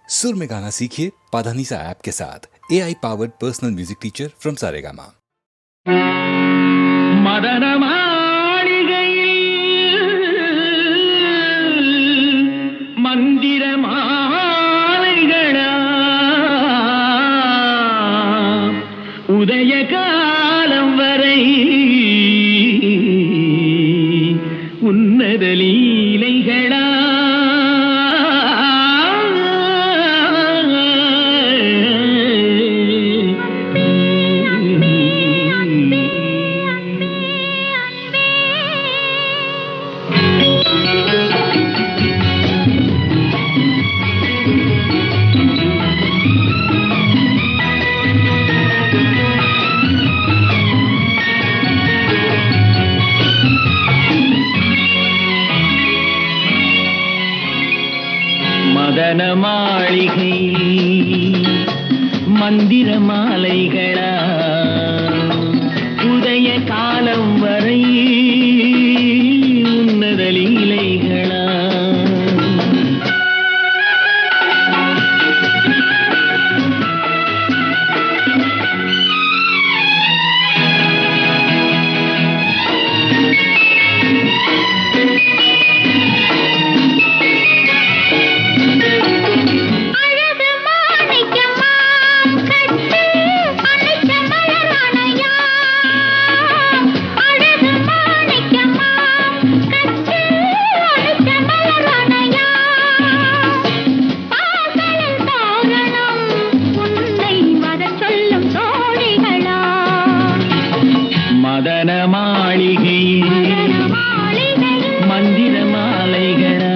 सुर में गाना सीखिए पाधानीसा ऐप के साथ। AI powered personal music teacher from Saregama. மதன மாளிகையில் மந்திர மாலைகளா உதய காலம் வரை உன்னத லீலைகளா மதன மாளிகை மந்திர மாலைகளா உதய காலம் வரை உன்னத லீலைகளா மதன மாளிகையில் மந்திர மாலைகளா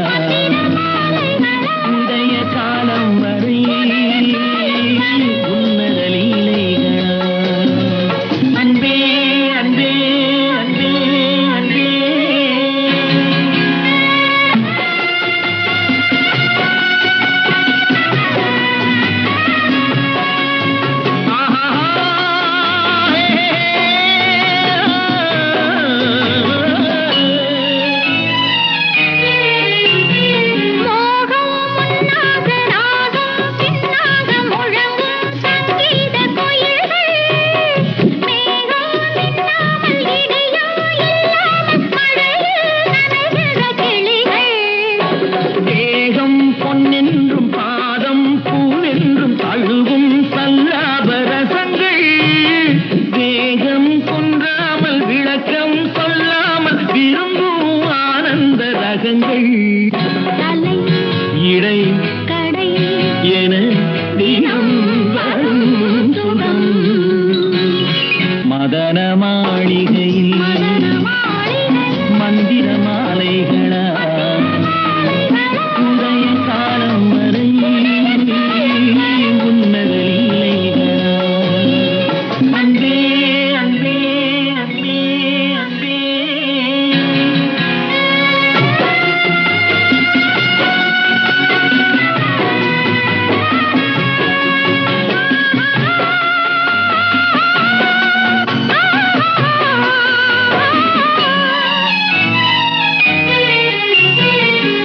உதய காலம் வரை உன்னத லீலைகளா அன்பே அன்பே அன்பே அன்பே பொன்னென்றும் பாதம் பூவென்றும் தழுவும் சல்லாபரசங்கள் வேகம் கொன்றாமல் விளக்கம் சொல்லாமல் விரும்பும் ஆனந்த ரகங்கள் இடை கடை என தினம் வரும் சுகம் மதன மாளிகையில் மந்திர மாலைகளா உதய காலம் வரை உன்னத லீலைகளா அன்பே அன்பே அன்பே அன்பே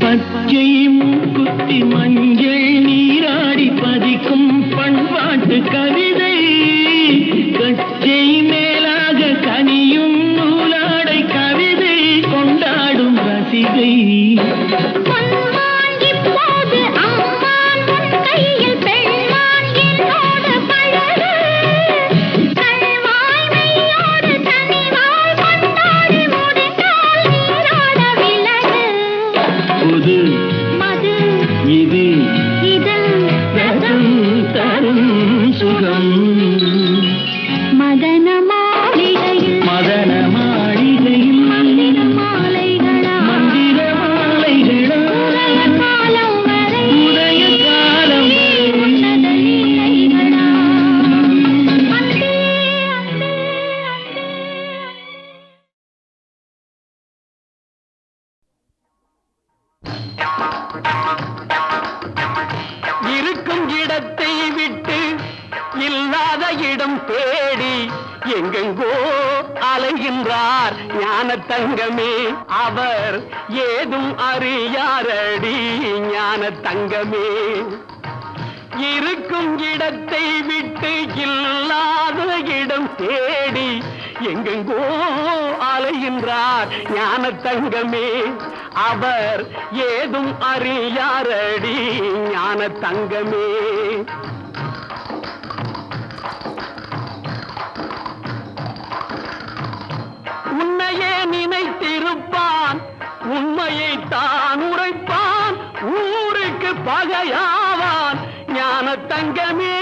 பச்சை மூக்குத்தி மஞ்சள் நீராடி பதிக்கும் பண்பாட்டு கவிதை கச்சை மேலாக கனியும் நூலாடை கவிதை கொண்டாடும் ரசிகை புது இது ரசம் தரும் சுகம் மதன மாளிகையில் மதன மாளிகையில் மந்திர மாலைகளா மந்திர மாலைகளா காலம் வரை உதய காலம் வரை உன்னத லீலைகளா அன்பே அன்பே அன்பே இருக்கும் இடத்தை விட்டு இல்லாத இடம் தேடி எங்கெங்கோ அலைகின்றார் ஞான தங்கமே. அவர் ஏதும் அறியாரடி ஞான தங்கமே. இருக்கும் இடத்தை விட்டு இல்லாத இடம் தேடி எங்கெங்கோ அலைகின்றார் ஞான தங்கமே. அவர் ஏதும் அறியாரடி ஞான தங்கமே. உன்னையே நினைத்திருப்பான், உண்மையை தான் உரைப்பான், ஊருக்கு பகையாவான் ஞான தங்கமே.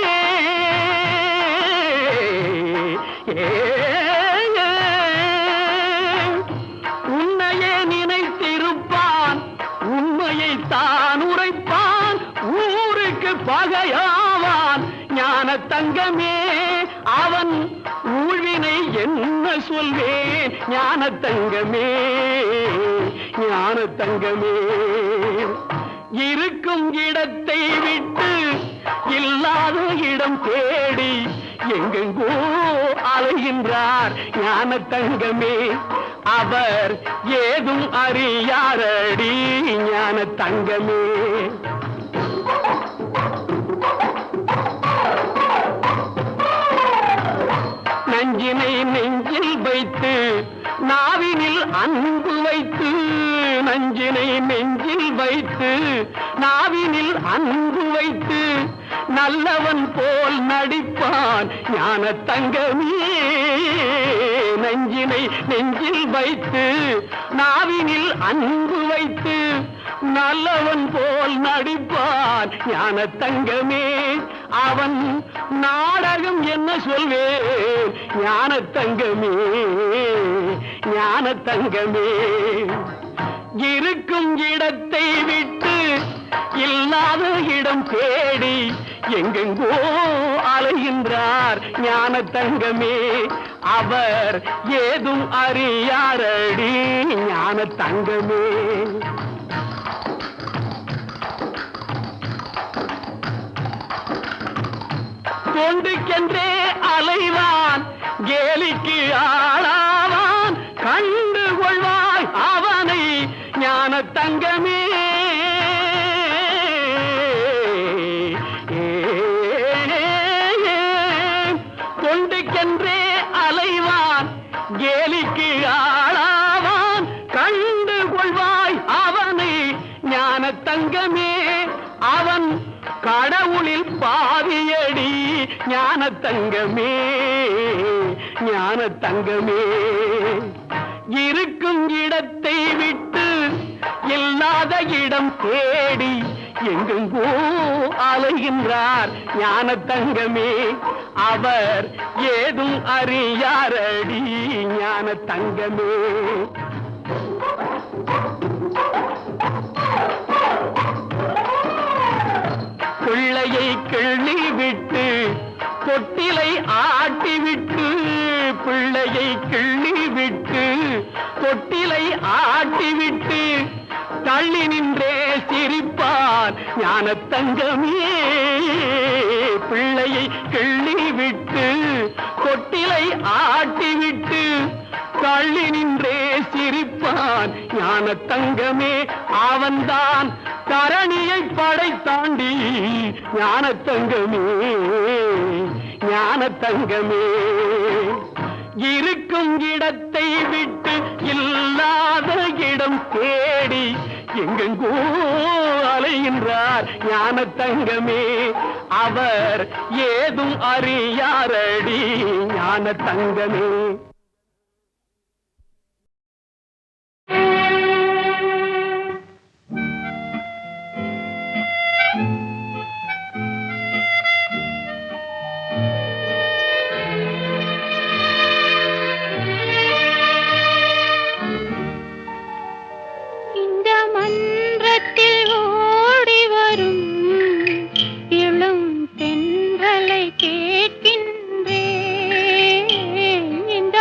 உன்னையே நினைத்திருப்பான், உண்மையை தான் உரைப்பான், ஊருக்கு பகையாவான் ஞான தங்கமே. அவன் ஊழ்வினை என்ன சொல்வேன் ஞான தங்கமே, ஞான தங்கமே. இருக்கும் இடத்தை விட்டு இல்லாத இடம் தேடி எங்கெங்கோ அலைகின்றார் ஞான தங்கமே. அவர் ஏதும் அறியாரடி ஞான தங்கமே. நஞ்சினை நெஞ்சில் வைத்து நாவினில் அன்பு வைத்து, நஞ்சினை நெஞ்சில் வைத்து நாவினில் அன்பு வைத்து நல்லவன் போல் நடிப்பான் ஞான தங்கமே. நஞ்சினை நெஞ்சில் வைத்து நாவினில் அன்பு வைத்து நல்லவன் போல் நடிப்பான் ஞான தங்கமே. அவன் நாடகம் என்ன சொல்வேன் ஞான தங்கமே, ஞான தங்கமே. இருக்கும் இடத்தை விட்டு இல்லாத இடம் தேடி எங்கெங்கோ அலைகின்றார் ஞான தங்கமே. அவர் ஏதும் அறியாரடி ஞான தங்கமே. தொண்டுக்கென்றே அலைவான், கேலிக்கு ஆளாவான், கண்டு கொள்வாய் அவனை ஞான தங்கமே. தொண்டுக்கென்றே அலைவான், கேலிக்கு ஆளாவான், கண்டு கொள்வாய் அவனை ஞான தங்கமே. அவன் கடவுளில் பாதியடி ஞான தங்கமே, ஞான தங்கமே. இருக்கும் இடத்தை விட்டு இல்லாத இடம் தேடி எங்கெங்கோ அலைகின்றார் ஞான தங்கமே. அவர் ஏதும் அறியாரடி ஞான தங்கமே. பிள்ளையை கிள்ளி விட்டு தொட்டிலை ஆட்டிவிட்டு, பிள்ளையை கிள்ளி விட்டு தொட்டிலை ஆட்டிவிட்டு தள்ளி நின்றே சிரிப்பான் ஞான தங்கமே. பிள்ளையை கிள்ளி விட்டு தொட்டிலை ஆட்டிவிட்டு தள்ளி நின்றே சிரிப்பான் ஞான தங்கமே. அவன்தான் தரணியை படைத்தாண்டி ஞான தங்கமே, ஞான தங்கமே. இருக்கும் இடத்தை விட்டு இல்லாத இடம் தேடி எங்கெங்கோ அலைகின்றார் ஞான தங்கமே. அவர் ஏதும் அறியாரடி ஞான தங்கமே. இந்த மன்றத்தில் ஓடி வரும் இளம் தென்றலை கேட்கின்றேன். இந்த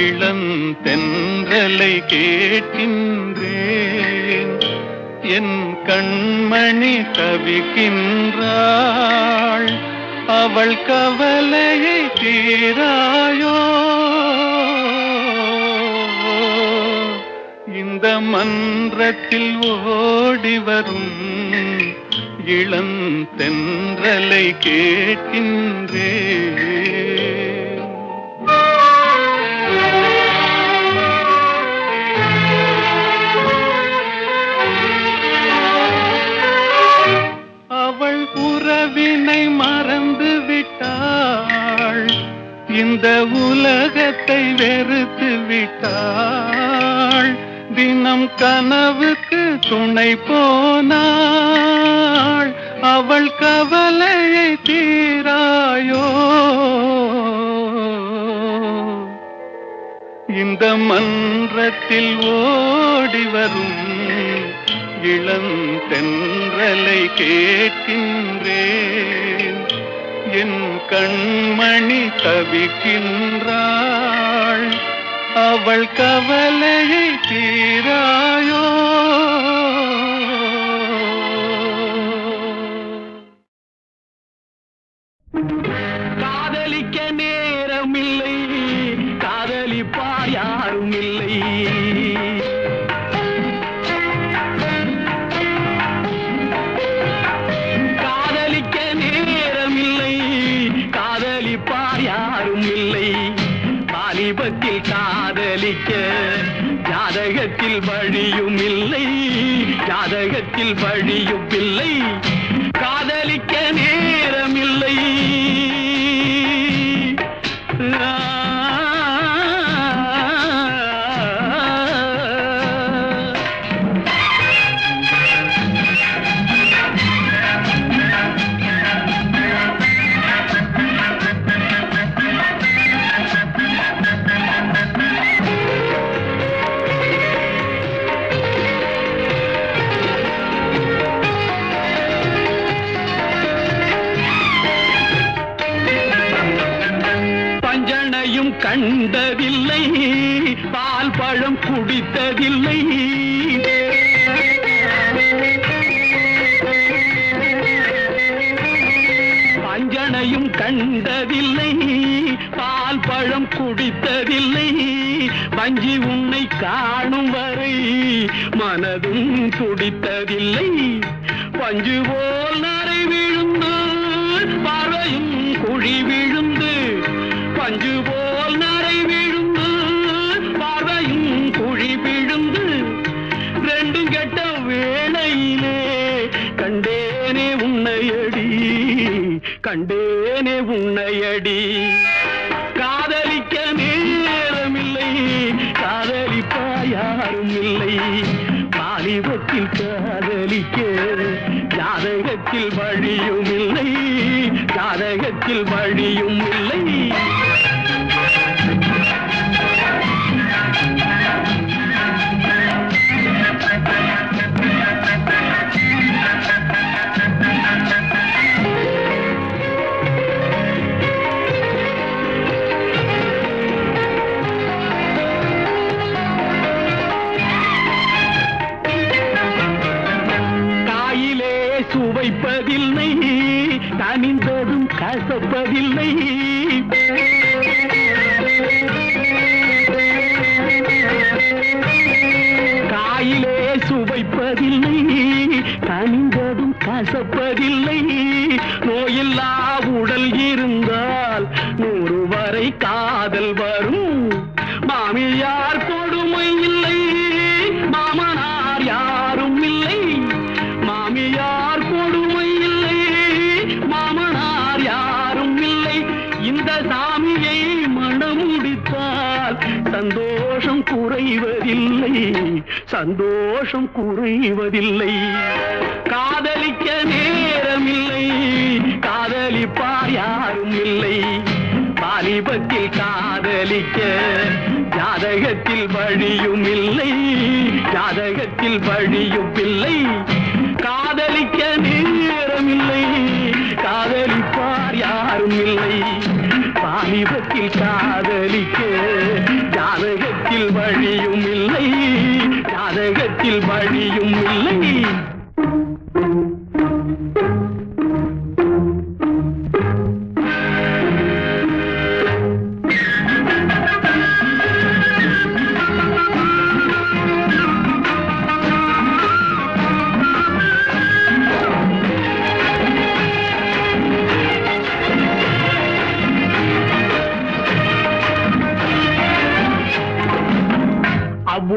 இளந்தென்றலை கேட்கின்றேன், என் கண்மணி தவிக்கின்றாள், அவள் கவலையை தீராயோ. இந்த மன்றத்தில் ஓடி வரும் இளந்தென்றலை கேட்கின்றேன். அவள் உறவினை மறந்து விட்டாள், இந்த உலகத்தை வெறுத்து விட்டாள், தினம் கனவுக்கு துணை போனாள், அவள் கவலையை தீராயோ. இந்த மன்றத்தில் ஓடி வரும் இளந்தென்றலை கேட்கின்றேன், என் கண்மணி தவிக்கின்றாள், அவள் கவலையை தீராயோ. காதலிக்க நேரமில்லை, காதலிப்பார் யாரும் இல்லை. காதலிக்க நேரமில்லை, காதலிப்பார் யாரும் இல்லை. வாலிபத்தில் காதலிக்க ஜாதகத்தில் வழியும் இல்லை, ஜாதகத்தில் வழியும் இல்லை. காதலிக்க நேரமில்லை. கண்டதில்லை, பால் பழம் குடித்ததில்லை. பஞ்சனையும் கண்டதில்லை, பால் பழம் குடித்ததில்லை. வஞ்சி உன்னை காணும் வரை மனதும் துடித்ததில்லை. பஞ்சு போல் நரை விழுந்து பார்வையும் குழி விழுந்து, பஞ்சு போல் நரை விழுந்து பார்வையும் குழி விழுந்து, ரெண்டும் கெட்ட வேளையிலே கண்டேனே உன்னையடி, கண்டேனே உன்னையடி. காதலிக்க நேரமில்லை, காதலிப்பா யாரும் இல்லை. வாலிபத்தில் காதலிக்க ஜாதகத்தில் வழியும் இல்லை, ஜாதகத்தில் வழியும் இல்லை. சுவைப்பதில்லை, கனிந்ததும் கசப்பதில்லை. காயிலே சுவைப்பதில்லை, கனிந்ததும் கசப்பதில்லை. நோயில்லா உடல் இருந்தால் 100 வரை காதல் வரும். மாமியார் கொடுமை இல்லை, மாமனார் யாரும் இல்லை. மாமியார் கொடுமை இல்லை, மாமனார் யாரும் இல்லை. இந்த சாமியை மனம் முடித்தால் சந்தோஷம் குறைவதில்லை, சந்தோஷம் குறைவதில்லை. காதலிக்க நேரமில்லை, காதலிப்பார் யாரும் இல்லை. வாலிபத்தில் காதலிக்க ஜாதகத்தில் வழியும் இல்லை, ஜாதகத்தில் வழியும் இல்லை. காதலிக்க நேரமில்லை, காதலிப்பார் யாரும் இல்லை. வாலிபத்தில் காதலிக்க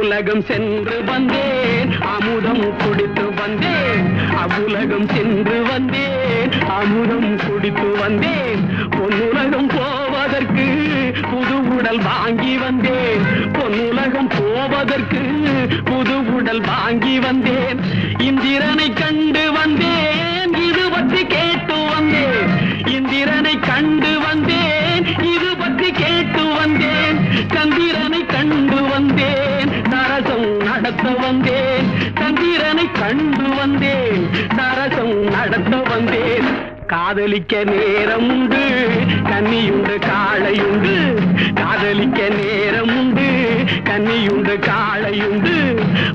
அவ்வுலகம் சென்று வந்தேன் அமுதம் குடித்து வந்தேன் அவ்வுலகம் சென்று வந்தேன் அமுதம் குடித்து வந்தேன் பொன்னுலகம் போவதற்கு புது உடல் வாங்கி வந்தேன் பொன்னுலகம் போவதற்கு புது உடல் வாங்கி வந்தேன் இந்திரனை கண்டு வந்தேன் இது பற்றி கேட்டு வந்தேன் இந்திரனை கண்டு வந்தேன் இது பற்றி கேட்டு வந்தேன் சந்திரனை கண்டு வந்தேன் நரசம் நடத்த வந்தேன் சந்திரனை கண்டு வந்தேன் நரசம் நடத்த வந்தேன் காதலிக்க நேரம் உண்டு கன்னியுண்டு காளையுண்டு காதலிக்க நேரம் உண்டு கன்னியுண்டு காளையுண்டு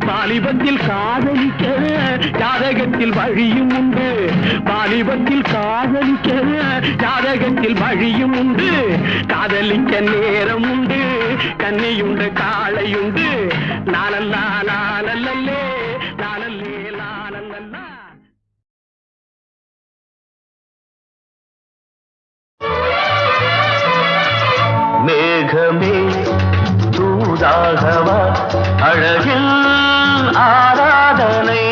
வாலிபத்தில் காதலிக்க ஜாதகத்தில் வழியும் உண்டு வாலிபத்தில் காதலிக்க ஜாதகத்தில் வழியும் உண்டு காதலிக்க நேரம் உண்டு கன்னியுண்டு காளையுண்டு லாலல்லா லாலல்லே லாலல்லே லாலல்லா. மேகமே தூதாகவா அழகில் ஆராதனை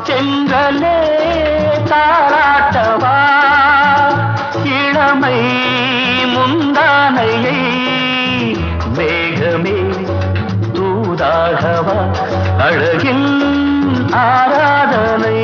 செங்கலே தாராட்டவா இளமை முந்தானையை மேகமே தூதாகவா அழகில் ஆராதனை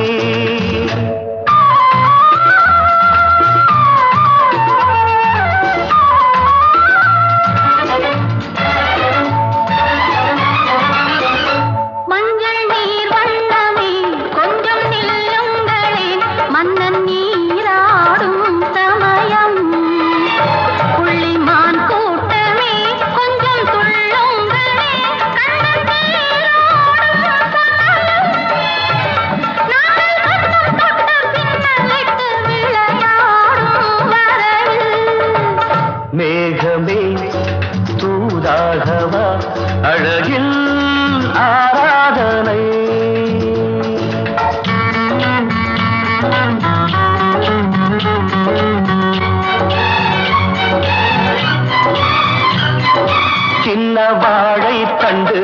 மேகமே தூதாகவா அழகில் ஆராதனை சின்ன வாழை தண்டு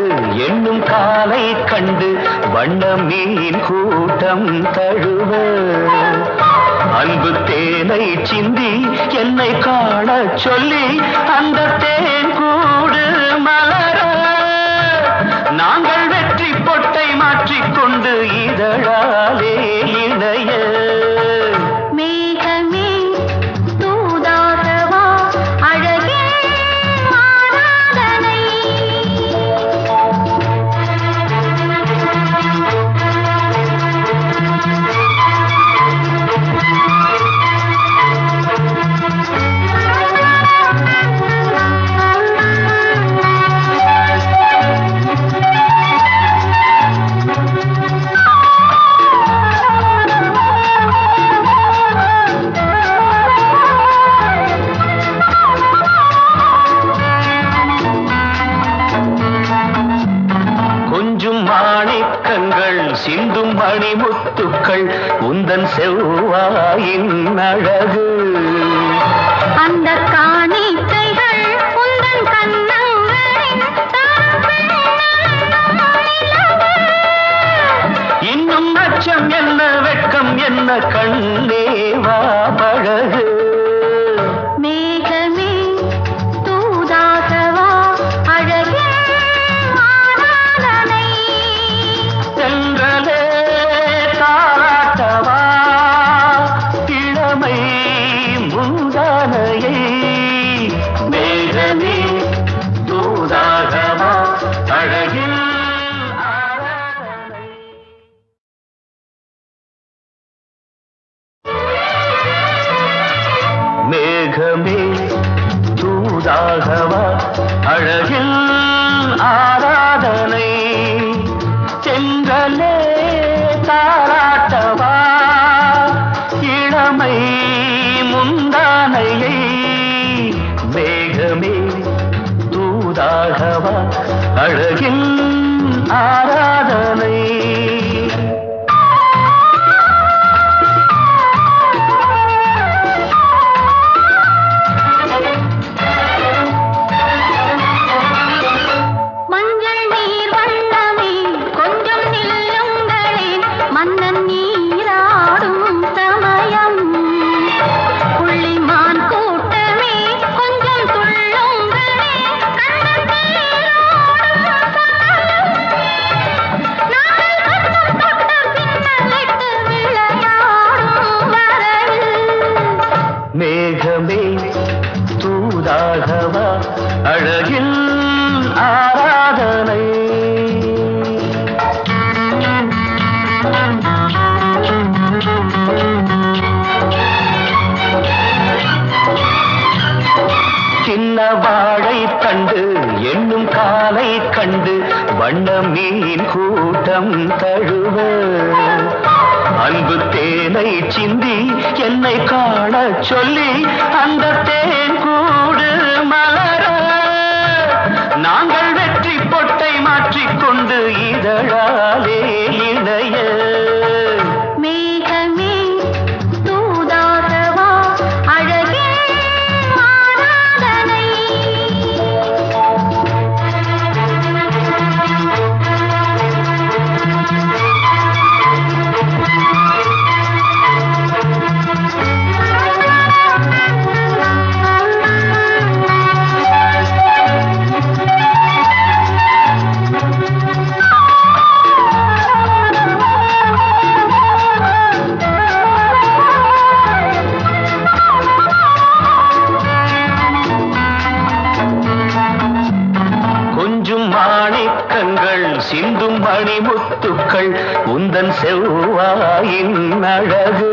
என்னும் காலை கண்டு வண்ண மீன் கூட்டம் தழுவ அன்பு தேனை சிந்தி என்னை காண சொல்லி அந்த தேன் கூடு மலர நாங்கள் வெற்றி பொட்டை மாற்றிக்கொண்டு இதழாலே இணைய மேகமே தூதாகவா அழகே ஆராதனை சிந்தும் மணிமுத்துக்கள் உந்தன் செவ்வாயின் அழகு அந்த காணிக்கைகள் உந்தன் கண்ணங்களின் இன்னும் அச்சம் என்ன வெட்கம் என்ன கண்ணேவா பழகு மேகமே தூதாகவா அழகே ஆராதனை சென்றலே தாராட்டவா இளமை முந்தானையை மேகமே தூதாகவா அழகில் ஆராதனை மேகமே தூதாகவா அழகில் ஆராதனை செங்கலே தாராட்டவா இளமை முந்தானையை மேகமே தூதாகவா அழகில் ஆராதனை மஞ்சள் நீர் ஆராதனை. சின்ன வாழை தண்டு என்னும் காலை கண்டு வண்ண மீன் கூட்டம் தழுவ அன்பு தேனை சிந்தி என்னை காண சொல்லி அந்த தேன் கூடு மலர நாங்கள் வெற்றி பொட்டை மாற்றிக்கொண்டு இதழாலே இணைய மேகமே தூதாகவா அழகே ஆராதனை. கொஞ்சும் மாணிக்கங்கள் சிந்தும் மணிமுத்துக்கள் உந்தன் செவ்வாயின் அழகு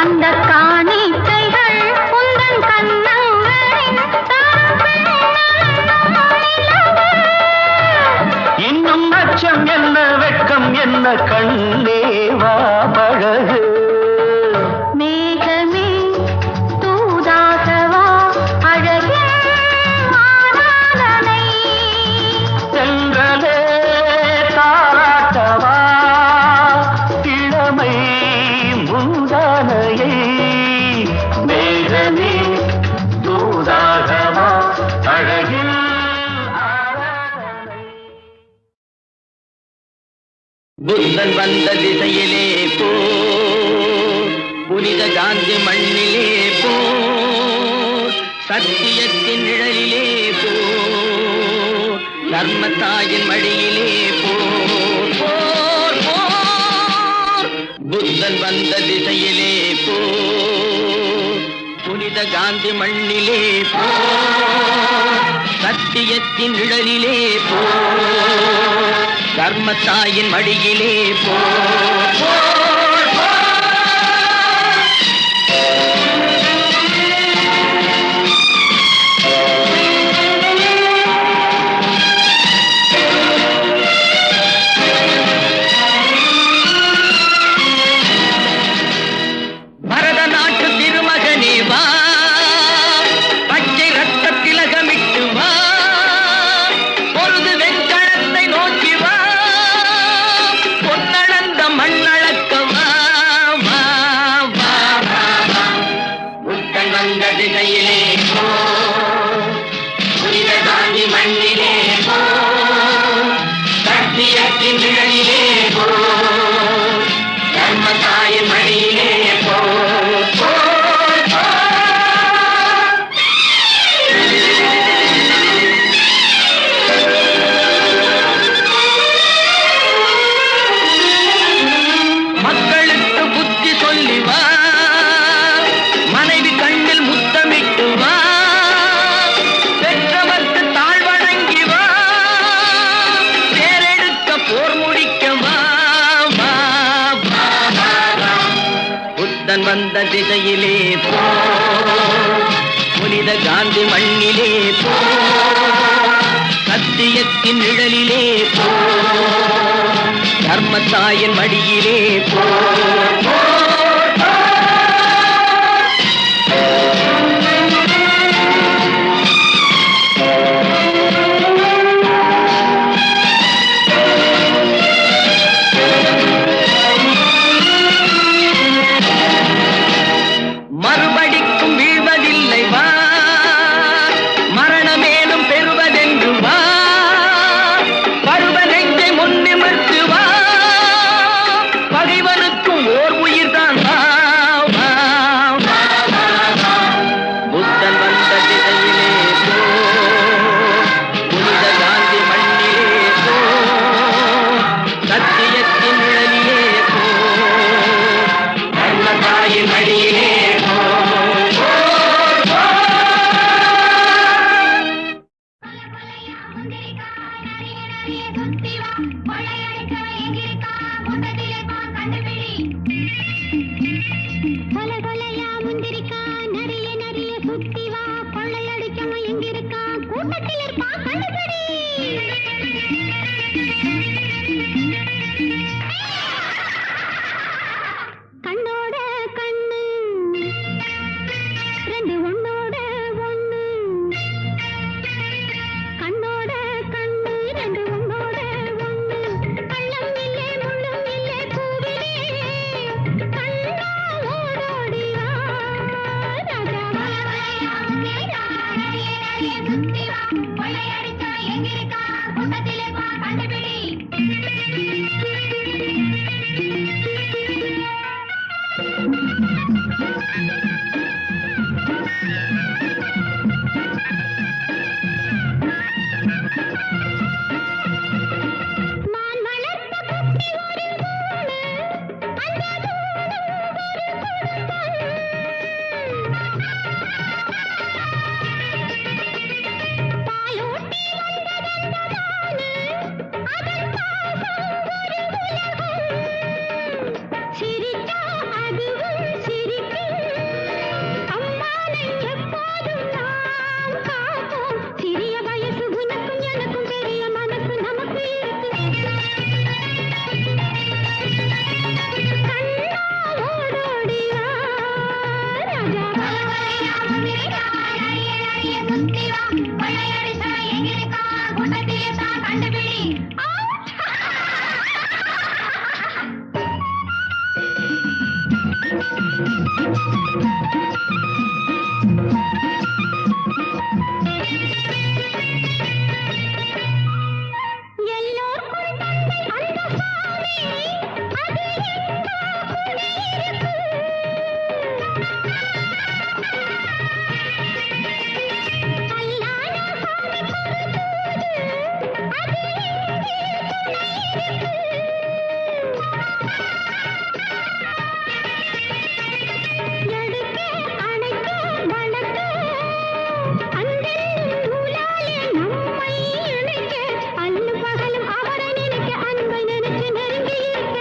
அந்த காணிக்கைகள் உந்தன் கண்ணங்களின் இன்னும் அச்சம் என்ன வெட்கம் என்ன கண்ணேவா பழகு மேகமே தூதாகவா அழகே ஆராதனை. சென்றலே தாராட்டவா இளமை முந்தானையை மேகமே தூதாகவா அழகில் ஆராதனை. புத்தன் வந்த திசையிலே போ, புனித காந்தி மண்ணிலே போ, சத்தியத்தின் நிழலிலே போ, தர்மத்தாயின் மடியிலே போ, போர் போர். புத்தன் வந்த திசையிலே போ, புனித காந்தி மண்ணிலே போ, சத்தியத்தின் நிழலிலே போ, தர்மத்தாயின் மடியிலே போ, போர் போர். பரதநாட்டு திருமகனே வா, பச்சை ரத்த திலகமிட்டு வா, பொழுது வெண்கணத்தை நோக்கி வா, பொன்னளந்த மண்ணளக்க வா, வா, வா, வா, வா. புத்தன் வந்த திசையிலே போ, புனித காந்தி மண்ணிலே போ, சத்தியத்தின் நிழலிலே போ, தர்மத்தாயின் மடியிலே போ, போர் போர். மக்களுக்கு புத்தி சொல்லி வா, மனைவி கண்ணில் முத்தமிட்டு வா, பெற்றவர்க்கு தாழ்வணங்கி வா, தேரெடுக்க போர் முடிக்க வா, வா, வா, வா, வா. புத்தன் வந்த திசையிலே போ, புனித காந்தி மண்ணிலே போ, சத்தியத்தின் நிழலிலே போ, தர்மத்தாயின் மடியிலே போ, போர் போர். மறுபடிக்கும் வீழ்வதில்லை வா, மரணமேலும் பெறுவதென்று வா, பருவ நெஞ்சை முன்னிமிர்த்து வா, பகைவனுக்கும் ஓர் தீர்ப்பான் கண்டுபிடி. கண்ணோட கண்ணு ரெண்டு ஒண்ணோட ஒண்ணு. கண்ணோட கண்ணு ரெண்டு ஒண்ணோட ஒண்ணு. கள்ளம் இல்லே முள்ளும் இல்லே பூவிலே. கண்ணா ஓடோடி வா ராஜா வா. சுத்தி வா கொள்ளையடிச்சா எங்கிருக்கா கூட்டத்திலே வா கண்டுபிடி. நான் வளர்த்த குட்டி ஒரு கூடு. அந்த கூடு ஒரு குடும்பம். பாலூட்டி வந்ததந்த மானு. அதன் பாசம் ஒரு உலகம். சிரிச்சா அதுவும் சிரிக்கும். அம்மானை எப்போதும் நாம் காப்போம். சிறிய வயசு உனக்கும் எனக்கும் பெரிய மனசு நமக்கு இருக்கு. கண்ணா ஓடோடி வா ராஜா வா. சுத்தி வா கொள்ளையடிச்சா எங்கிருக்கா கூட்டத்திலே தான் கண்டுபிடி. எல்லோருக்கும் தந்தை அந்த சாமி. அது எங்கோ குடியிருக்கு. கல்லான சாமிக்கு ஒரு தூது. அது இங்கே துணை இருக்கு. எடுக்க அணைக்க வளர்க்க அன்பென்னும் நூலாலே நம்மை இணைக்க. அல்லும் பகலும் அவரை நினைக்க அன்பை நினைச்சு நெருங்கி இருக்க.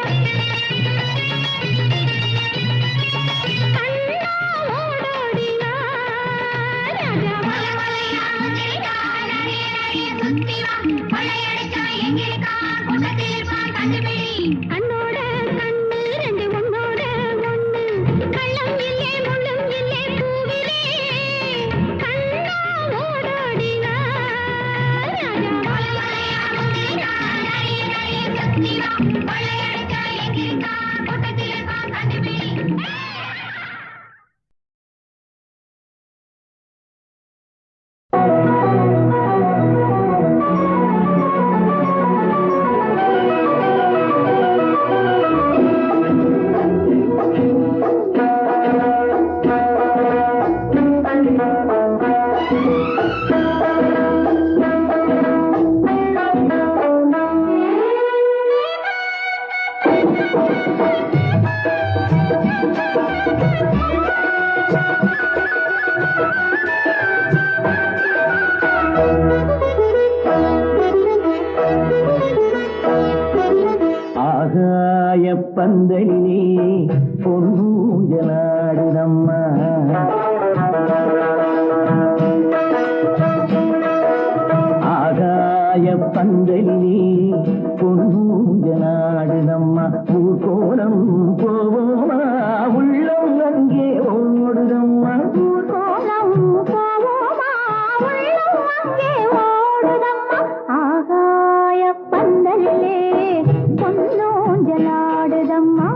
கண்ணா ஓடோடி வா ராஜா வா. சுத்தி வா கொள்ளையடிச்சா எங்கிருக்கா கூட்டத்திலே வா கண்டுபிடி. கண்ணோட கண்ணு ரெண்டு ஒண்ணோட ஒண்ணு. கள்ளம் இல்லே முள்ளும் இல்லே பூவிலே. கண்ணா ஓடோடி வா ராஜா வா. சுத்தி வா கொள்ளையடிச்சா எங்கிருக்கா கூட்டத்திலே வா கண்டுபிடி. ஆகாய பந்தலிலே பொன்னூஞ்சலாடுதம்மா. ஆகாய பந்தலிலே பொன்னூஞ்சலாடுதம்மா. ஊர்கோலம் போவோமா உள்ளம் அங்கே ஓடுதம்மா. ஊர்கோலம் போவோமா உள்ளம் அங்கே ஓடுதம்மா. ஆகாய பந்தலிலே பொன்னூஞ்சலாடுதம்மா.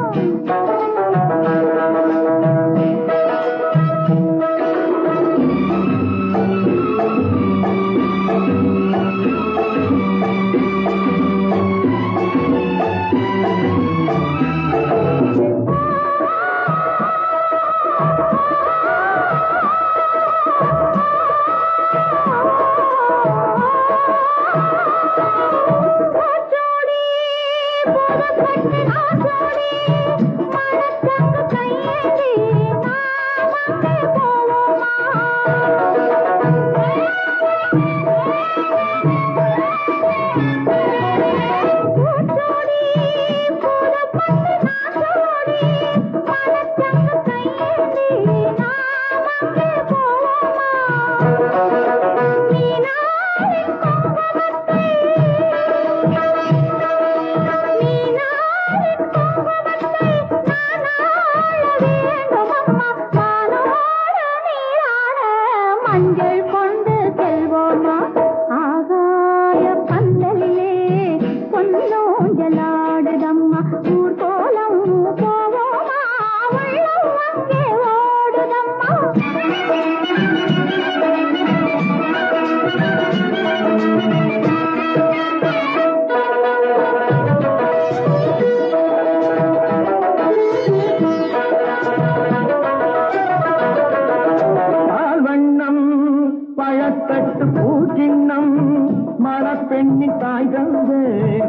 மணப்பெண்ணி தாய் தந்த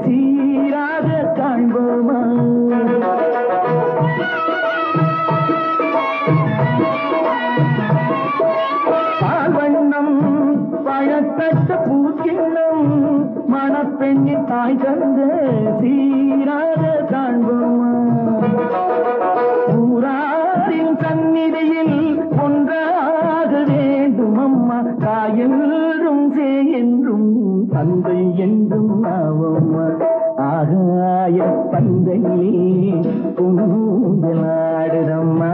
சீராக காண்போமா பால்வண்ணம் பழத்தட்ட பூச்சின்னம் மணப்பெண்ணி தாய் தந்த சீராக காண்போமா ஊராரின் சந்நிதியில் ஒன்றாக வேண்டும் அம்மா தாயென்றும் சே என்றும் தந்தை என்றும் ஆவோம்மா ஆகாய பந்தையே ஊஞ்சலாடுதம்மா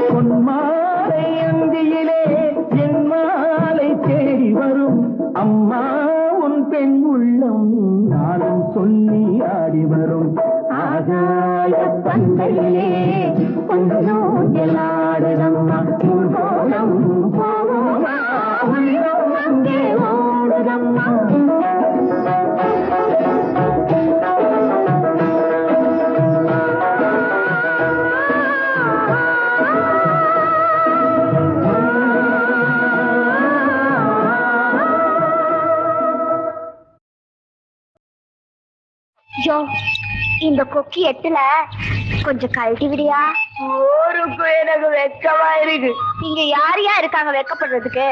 பொன்மாலை அந்தியிலே என் மாலை தேடி வரும் அம்மா உன் பெண் உள்ளம் நானும் சொல்லி ஆடி வரும் ஆகாய பந்தையிலே கொஞ்சலாடுதம்மா கோலம் போவோமா உள்ளம் அங்கே ஓடுதம்மா இந்த கொக்கி எட்டுல கொஞ்சம் கழட்டி விடியா ஊருக்கும் எனக்கு வெக்கமா இருக்கு. இங்க யார் யார் இருக்காங்க வெக்கப்படுறதுக்கு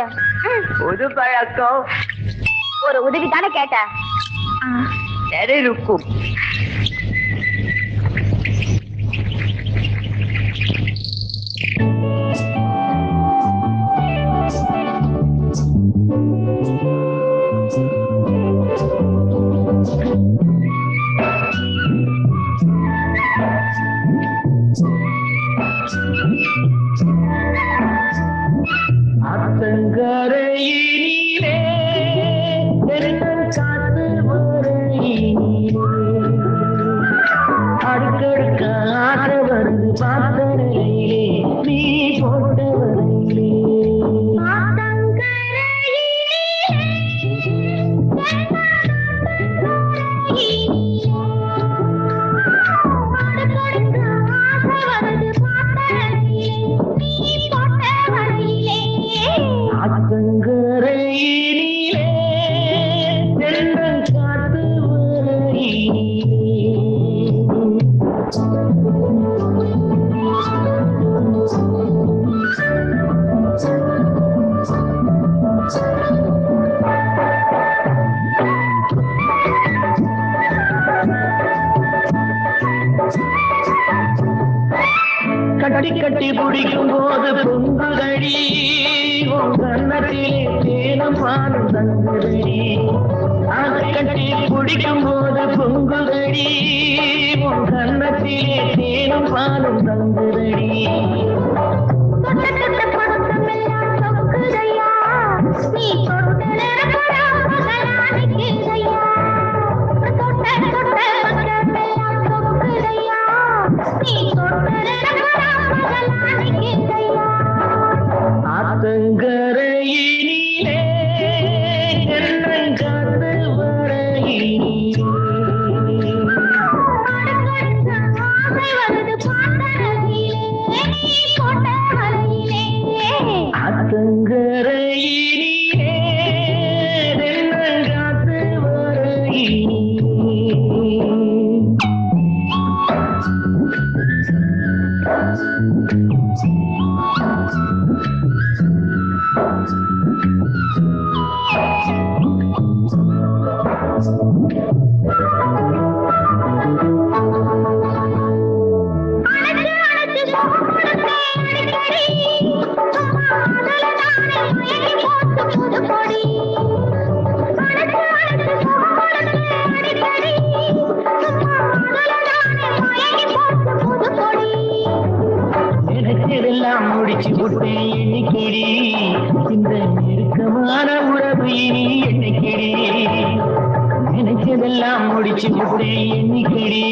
புது பழக்கம் ஒரு உதவி தானே கேட்டேன் சரி இருக்கும். அத்தங்கரையினிலே தென்னன் காத்து வரையினிலே அடுக்கடுக்காக வந்து பார்த்தரையிலே நீ போட்ட வரையிலே அத்தங்கரையினிலே தென்னன் காத்து வரையினிலே கட்டி கட்டி பிடிக்கும் போது பொங்குதடி உன் கண்ணத்திலே தேனம் பாலும் தங்குதடி அதை கட்டி பிடிக்கும் போது பொங்குதடி உன் கண்ணத்திலே தேனம் பாலும் தங்குதடி நீ ஆத்தங்கரையினிலே தென்னன் காத்து வரையினிலே வருது பாட்டரையிலே நீ போட்ட வரையிலே எண்ணியதெல்லாம் முடிச்சு விட்டேன் எண்ணிக்கிடி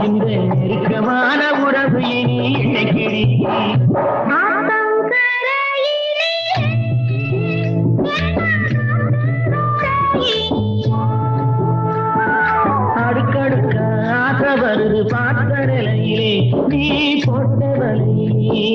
இந்த நெருக்கமான உறவு இனி எண்ணிக்கிடி அடுக்கடுக்க ஆசை வருது பார்த்த நிலையிலே நீ போட்ட வலையிலே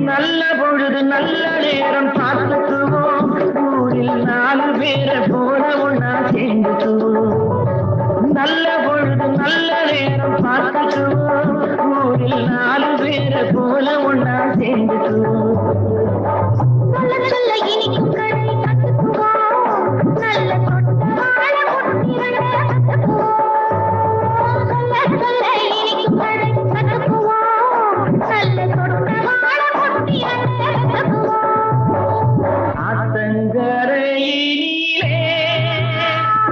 நல்ல பொழுது நல்ல நேரம் பார்த்துக்குவோம் ஊரில் 4 பேரை போல ஒன்னா சேர்ந்துக்குவோம் நல்ல பொழுது நல்ல நேரம் பார்த்துக்குவோம் ஊரில் 4 பேரை போல ஒன்னா சேர்ந்துக்குவோம் சொல்ல சொல்ல இனிக்கும் கதை கத்துக்குவோம் நல்ல தொட்ட வாழ முட்டிரண்ட கத்துக்குவோம் சொல்ல சொல்ல இனிக்கும் கதை கத்துக்குவோம் நல்ல தொட்ட வாழ முட்டிரண்ட கத்துக்குவோம் ஆத்தங்கரையினிலே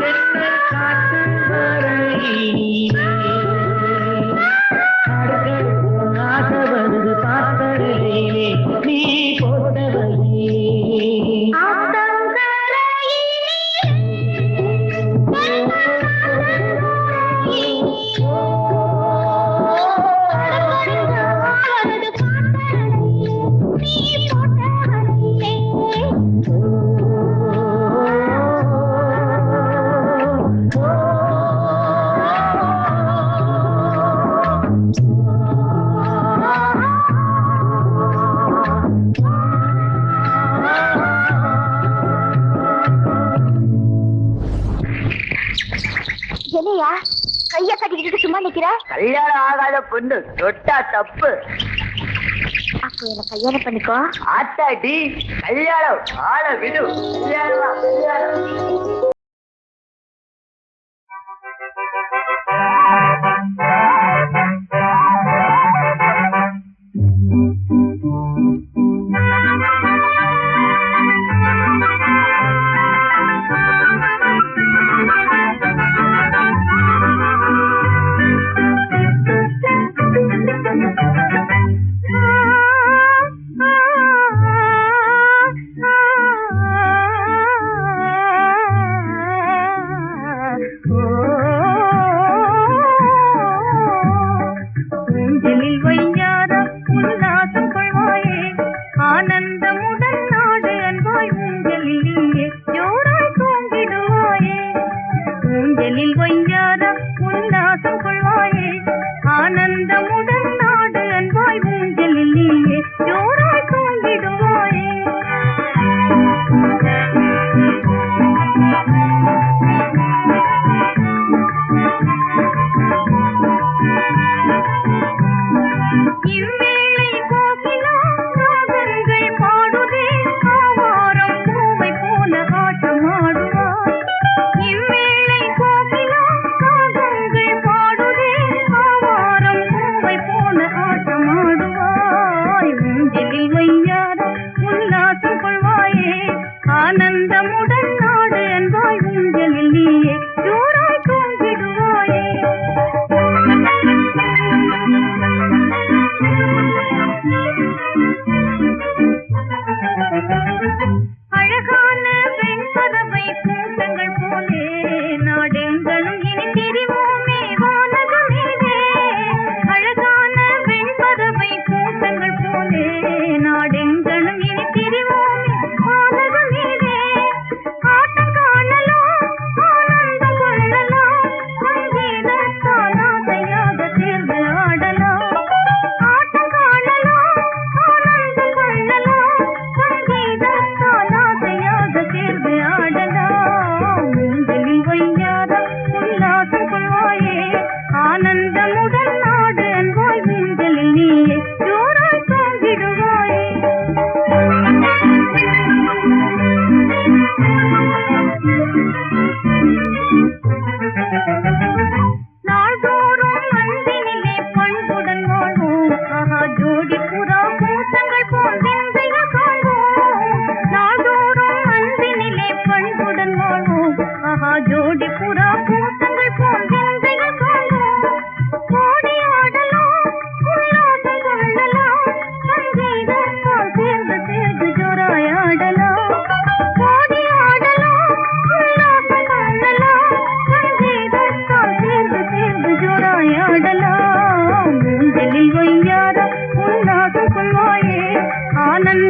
தென்னல் காட்டு வரையினிலே அடுக்கடுக்கு ஆசை வருது பார்த்தரையிலே நீ போட்டவரே என்னையா கைய கட்டிக்கிட்டு சும்மா நிக்கிற? கல்யாணம் ஆகாத பொண்ணு தொட்டா தப்பு. அப்போ என்ன கல்யாணம் பண்ணிக்கோ. ஆத்தாடி கல்யாணம் ஆள விடு. கல்யாணம் கல்யாணம்.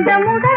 நெஞ்சமுட